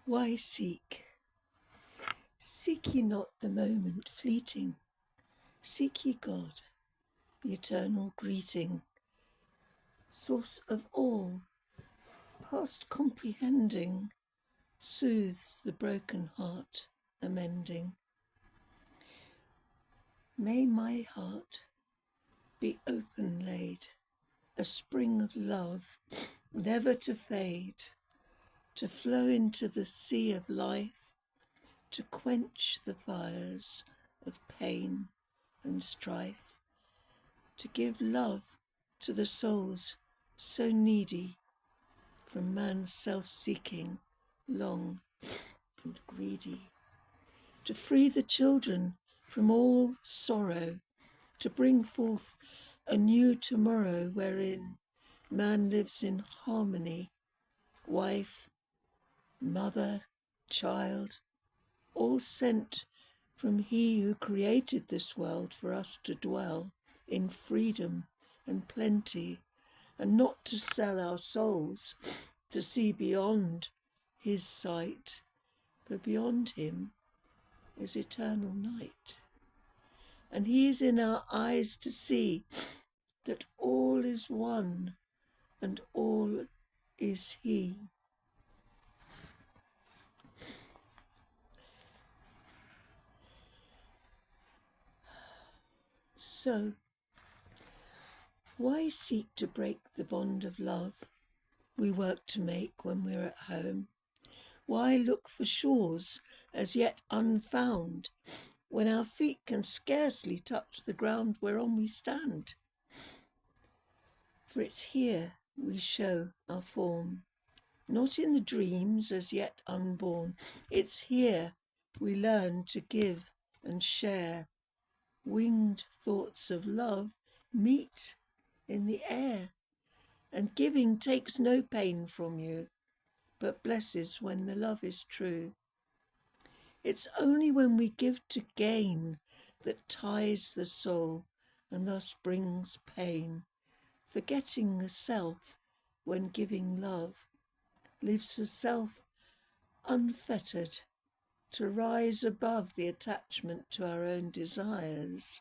Why seek? Seek ye not the moment fleeting, seek ye God, the eternal greeting, source of all, past comprehending, soothes the broken heart, amending. May my heart be open laid, a spring of love, never to fade, to flow into the sea of life, to quench the fires of pain and strife, to give love to the souls so needy from man's self-seeking, long and greedy, to free the children from all sorrow, to bring forth a new tomorrow wherein man lives in harmony, wife, mother, child, all sent from He who created this world for us to dwell in freedom and plenty, and not to sell our souls to see beyond His sight, for beyond Him is eternal night. And He is in our eyes to see that all is one and all is He. So, why seek to break the bond of love we work to make when we're at home? Why look for shores as yet unfound when our feet can scarcely touch the ground whereon we stand? For it's here we show our form, not in the dreams as yet unborn. It's here we learn to give and share. Winged thoughts of love meet in the air, and giving takes no pain from you, but blesses when the love is true. It's only when we give to gain that ties the soul and thus brings pain. Forgetting the self when giving love leaves the self unfettered to rise above the attachment to our own desires.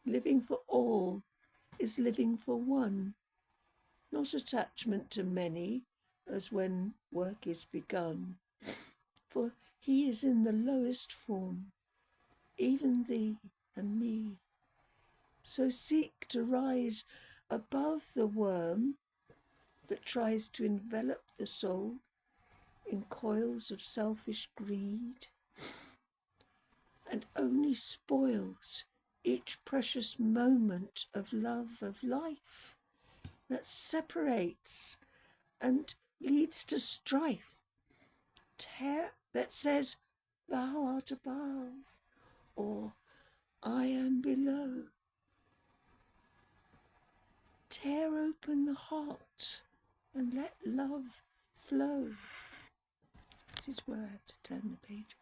Living for all is living for one, not attachment to many as when work is begun. For He is in the lowest form, even thee and me. So seek to rise above the worm that tries to envelop the soul in coils of selfish greed, and only spoils each precious moment of love of life that separates and leads to strife. That says, thou art above, or I am below. Tear open the heart and let love flow. This is where I have to turn the page.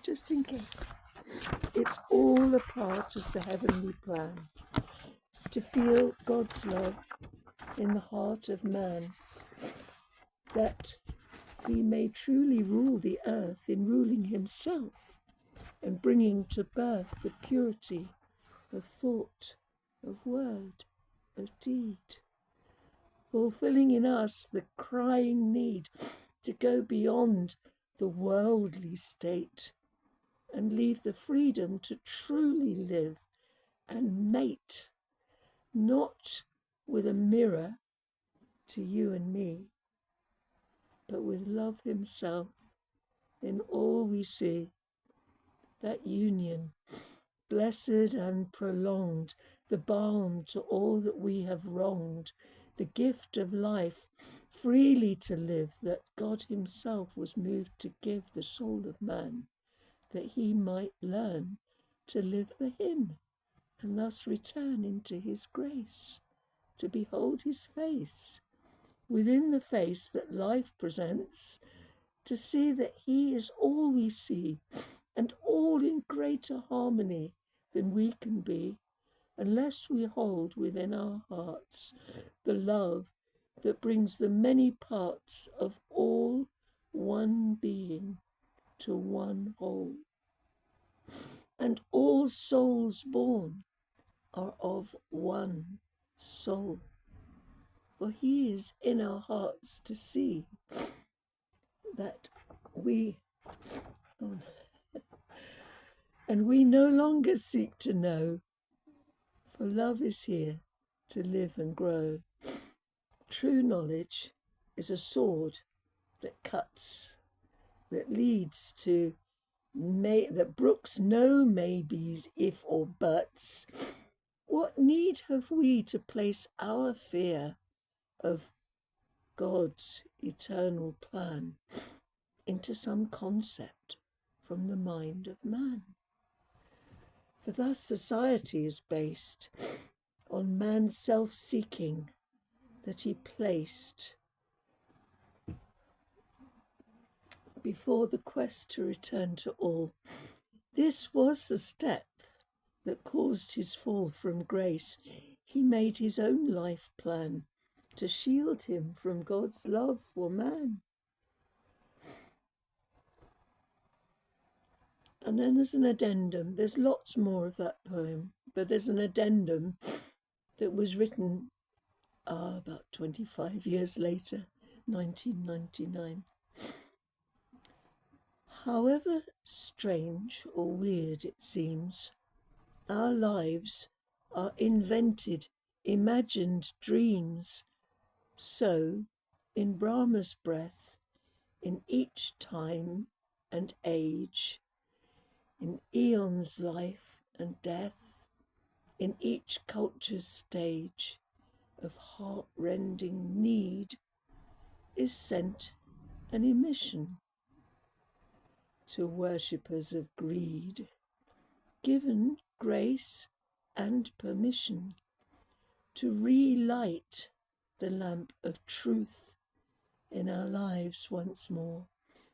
Just in case. It's all a part of the heavenly plan, to feel God's love in the heart of man, that he may truly rule the earth in ruling himself and bringing to birth the purity of thought, of word, of deed, fulfilling in us the crying need to go beyond the worldly state and leave the freedom to truly live and mate, not with a mirror to you and me, but with love himself in all we see. That union, blessed and prolonged, the balm to all that we have wronged, the gift of life freely to live, that God himself was moved to give the soul of man, that he might learn to live for him, and thus return into his grace, to behold his face, within the face that life presents, to see that he is all we see, and all in greater harmony than we can be, unless we hold within our hearts the love that brings the many parts of all one being to one whole. And all souls born are of one soul. For he is in our hearts to see that we, and we no longer seek to know, for love is here to live and grow. True knowledge is a sword that cuts, that leads to, that brooks no maybes, if or buts. What need have we to place our fear of God's eternal plan into some concept from the mind of man? For thus society is based on man's self-seeking that he placed before the quest to return to all. This was the step that caused his fall from grace. He made his own life plan to shield him from God's love for man. And then there's an addendum. There's lots more of that poem, but there's an addendum that was written about 25 years later, 1999. However strange or weird it seems, our lives are invented, imagined dreams. So, in Brahma's breath, in each time and age, in eons' life and death, in each culture's stage of heart-rending need, is sent an emission to worshippers of greed, given grace and permission to relight the lamp of truth in our lives once more,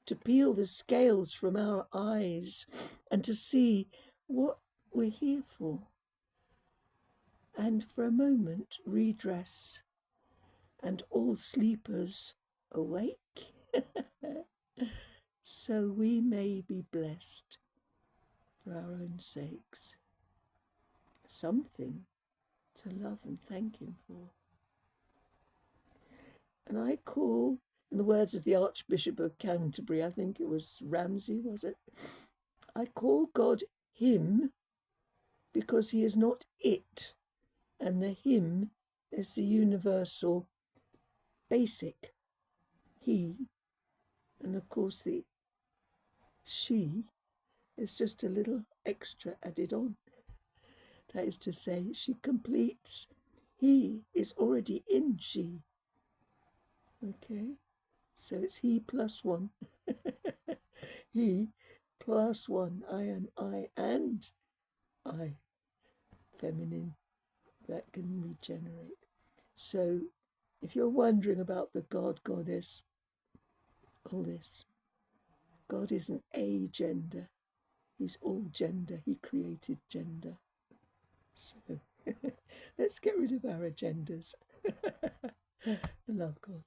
to peel the scales from our eyes and to see what we're here for, and for a moment redress, and all sleepers awake, so we may be blessed for our own sakes. Something to love and thank him for. And I call, in the words of the Archbishop of Canterbury, I think it was Ramsay, was it? I call God him because he is not it, and the him is the universal basic he, and of course the she is just a little extra added on. That is to say, she completes, he is already in she. Okay, so it's he plus one. He plus one, I am I, and I, feminine, that can regenerate. So if you're wondering about the God, goddess, all this, God isn't a gender, he's all gender, he created gender. So let's get rid of our agendas. I love God.